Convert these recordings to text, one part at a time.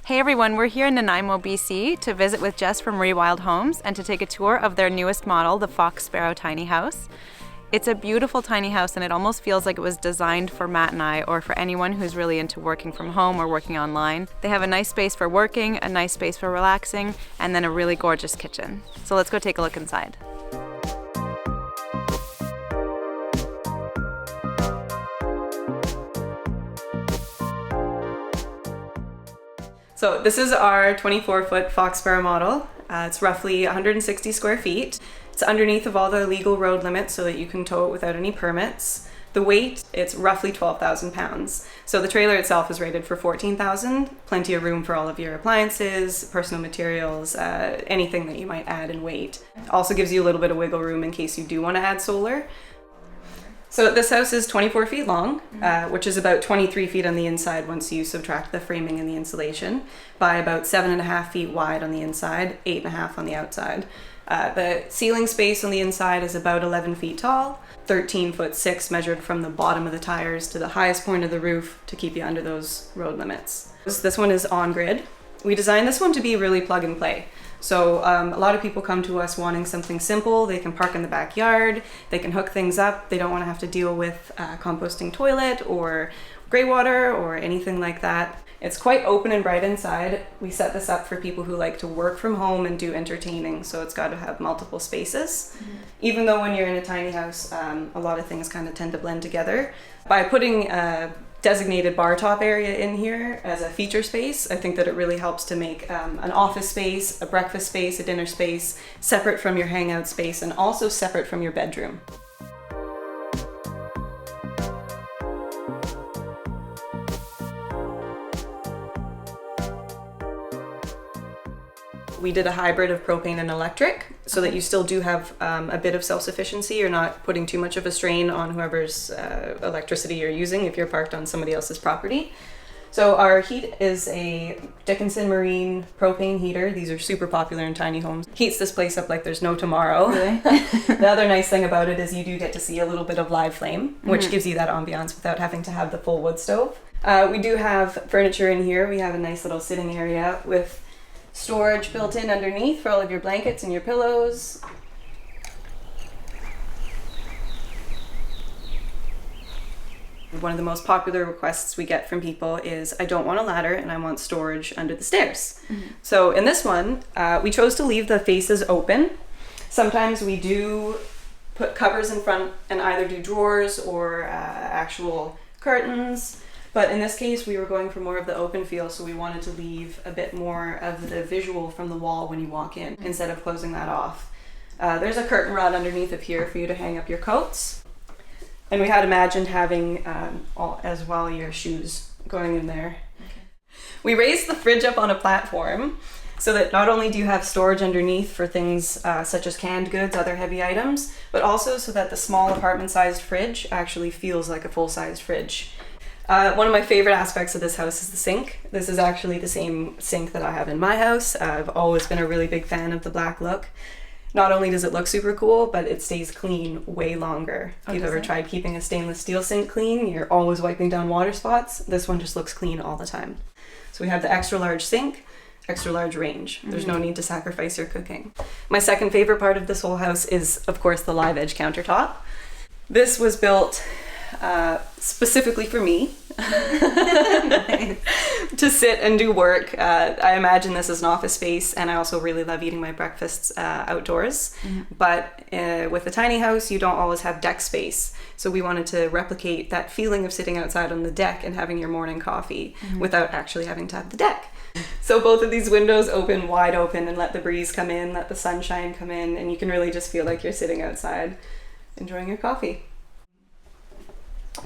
Hey everyone, we're here in Nanaimo, BC to visit with Jess from Rewild Homes and to take a tour of their newest model, the Fox Sparrow tiny house. It's a beautiful tiny house and it almost feels like it was designed for Matt and I, or for anyone who's really into working from home or working online. They have a nice space for working, a nice space for relaxing, and then a really gorgeous kitchen. So let's go take a look inside. So this is our 24-foot Fox Sparrow model. It's roughly 160 square feet. It's underneath of all the legal road limits so that you can tow it without any permits. The weight, it's roughly 12,000 pounds. So the trailer itself is rated for 14,000. Plenty of room for all of your appliances, personal materials, anything that you might add in weight. Also gives you a little bit of wiggle room in case you do want to add solar. So this house is 24 feet long, which is about 23 feet on the inside once you subtract the framing and the insulation, by about 7.5 feet wide on the inside, 8.5 on the outside. The ceiling space on the inside is about 11 feet tall, 13'6" measured from the bottom of the tires to the highest point of the roof to keep you under those road limits. This one is on grid. We designed this one to be really plug and play. So a lot of people come to us wanting something simple. They can park in the backyard, they can hook things up, they don't want to have to deal with composting toilet or gray water or anything like that. It's quite open and bright inside. We set this up for people who like to work from home and do entertaining, so it's got to have multiple spaces. Even though when you're in a tiny house, a lot of things kind of tend to blend together. By putting designated bar top area in here as a feature space, I think that it really helps to make an office space, a breakfast space, a dinner space, separate from your hangout space and also separate from your bedroom. We did a hybrid of propane and electric so that you still do have a bit of self-sufficiency. You're not putting too much of a strain on whoever's electricity you're using if you're parked on somebody else's property. So our heat is a Dickinson Marine propane heater. These are super popular in tiny homes. Heats this place up like there's no tomorrow. Really? The other nice thing about it is you do get to see a little bit of live flame, which gives you that ambiance without having to have the full wood stove. We do have furniture in here. We have a nice little sitting area with storage built in underneath for all of your blankets and your pillows. One of the most popular requests we get from people is, I don't want a ladder and I want storage under the stairs. So in this one, we chose to leave the faces open. Sometimes we do put covers in front and either do drawers or actual curtains. But in this case, we were going for more of the open feel, so we wanted to leave a bit more of the visual from the wall when you walk in, instead of closing that off. There's a curtain rod underneath of here for you to hang up your coats. And we had imagined having as well your shoes going in there. We raised the fridge up on a platform so that not only do you have storage underneath for things such as canned goods, other heavy items, but also so that the small apartment-sized fridge actually feels like a full-sized fridge. One of my favorite aspects of this house is the sink. This is actually the same sink that I have in my house. I've always been a really big fan of the black look. Not only does it look super cool, but it stays clean way longer. If you've ever tried keeping a stainless steel sink clean, you're always wiping down water spots. This one just looks clean all the time. So we have the extra large sink, extra large range. There's no need to sacrifice your cooking. My second favorite part of this whole house is, of course, the live edge countertop. This was built specifically for me to sit and do work. I imagine this as an office space, and I also really love eating my breakfasts outdoors. But with a tiny house, you don't always have deck space. So we wanted to replicate that feeling of sitting outside on the deck and having your morning coffee without actually having to have the deck. So both of these windows open wide open and let the breeze come in, let the sunshine come in, and you can really just feel like you're sitting outside enjoying your coffee.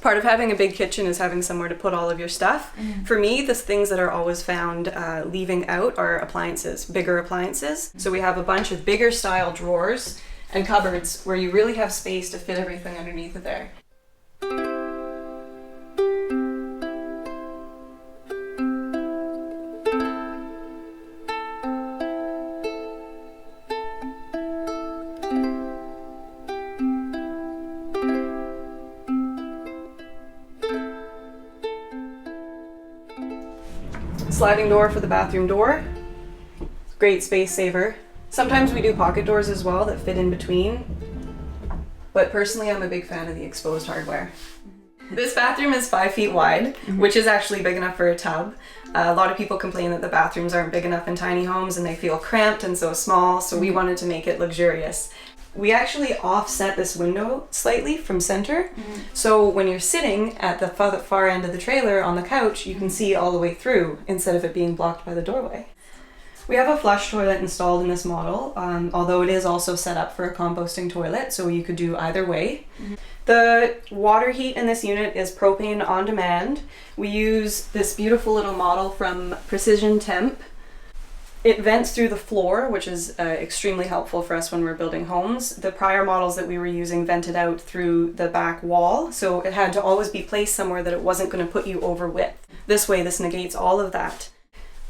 Part of having a big kitchen is having somewhere to put all of your stuff. For me, the things that are always found leaving out are appliances, bigger appliances. So we have a bunch of bigger style drawers and cupboards where you really have space to fit everything underneath of there. Sliding door for the bathroom door. Great space saver. Sometimes we do pocket doors as well that fit in between, but personally I'm a big fan of the exposed hardware. This bathroom is 5 feet wide, which is actually big enough for a tub. A lot of people complain that the bathrooms aren't big enough in tiny homes and they feel cramped and so small, so we wanted to make it luxurious. We actually offset this window slightly from center, so when you're sitting at the far end of the trailer on the couch, you can see all the way through instead of it being blocked by the doorway. We have a flush toilet installed in this model, although it is also set up for a composting toilet, so you could do either way. The water heat in this unit is propane on demand. We use this beautiful little model from Precision Temp. It vents through the floor, which is extremely helpful for us when we're building homes. The prior models that we were using vented out through the back wall, so it had to always be placed somewhere that it wasn't going to put you over width. This way, this negates all of that.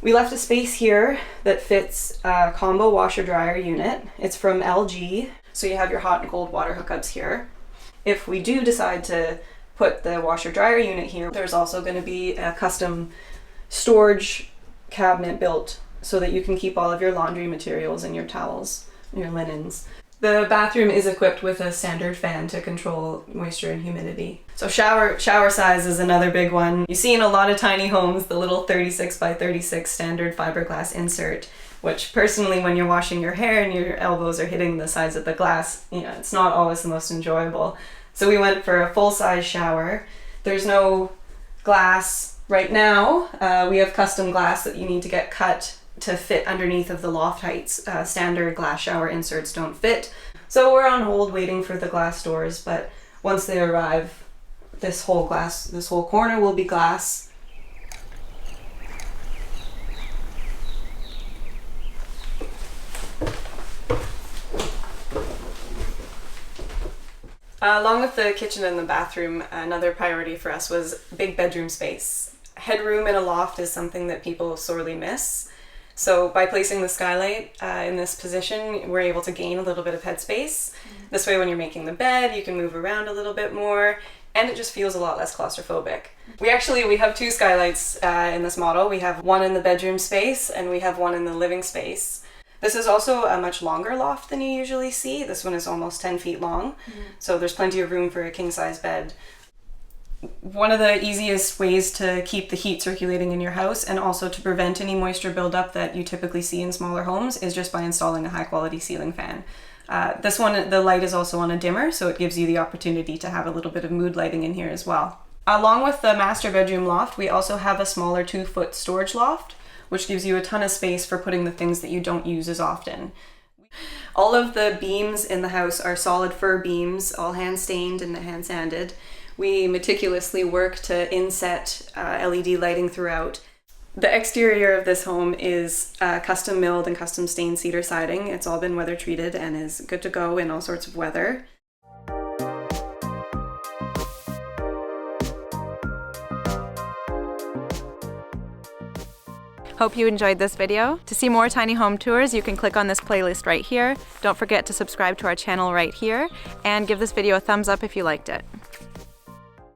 We left a space here that fits a combo washer dryer unit. It's from LG, so you have your hot and cold water hookups here. If we do decide to put the washer dryer unit here, there's also going to be a custom storage cabinet built so that you can keep all of your laundry materials and your towels, and your linens. The bathroom is equipped with a standard fan to control moisture and humidity. So shower size is another big one. You see in a lot of tiny homes the little 36 by 36 standard fiberglass insert, which personally when you're washing your hair and your elbows are hitting the sides of the glass, it's not always the most enjoyable. So we went for a full-size shower. There's no glass right now. We have custom glass that you need to get cut to fit underneath of the loft heights. Standard glass shower inserts don't fit. So we're on hold waiting for the glass doors, but once they arrive, this whole corner will be glass. Along with the kitchen and the bathroom, another priority for us was big bedroom space. Headroom in a loft is something that people sorely miss. So by placing the skylight in this position, we're able to gain a little bit of headspace. This way when you're making the bed, you can move around a little bit more, and it just feels a lot less claustrophobic. We have 2 skylights in this model. We have one in the bedroom space, and we have one in the living space. This is also a much longer loft than you usually see. This one is almost 10 feet long, so there's plenty of room for a king-size bed. One of the easiest ways to keep the heat circulating in your house and also to prevent any moisture buildup that you typically see in smaller homes is just by installing a high-quality ceiling fan. This one, the light is also on a dimmer, so it gives you the opportunity to have a little bit of mood lighting in here as well. Along with the master bedroom loft, we also have a smaller 2-foot storage loft, which gives you a ton of space for putting the things that you don't use as often. All of the beams in the house are solid fir beams, all hand-stained and hand-sanded. We meticulously work to inset LED lighting throughout. The exterior of this home is custom milled and custom stained cedar siding. It's all been weather treated and is good to go in all sorts of weather. Hope you enjoyed this video. To see more tiny home tours, you can click on this playlist right here. Don't forget to subscribe to our channel right here, and give this video a thumbs up if you liked it.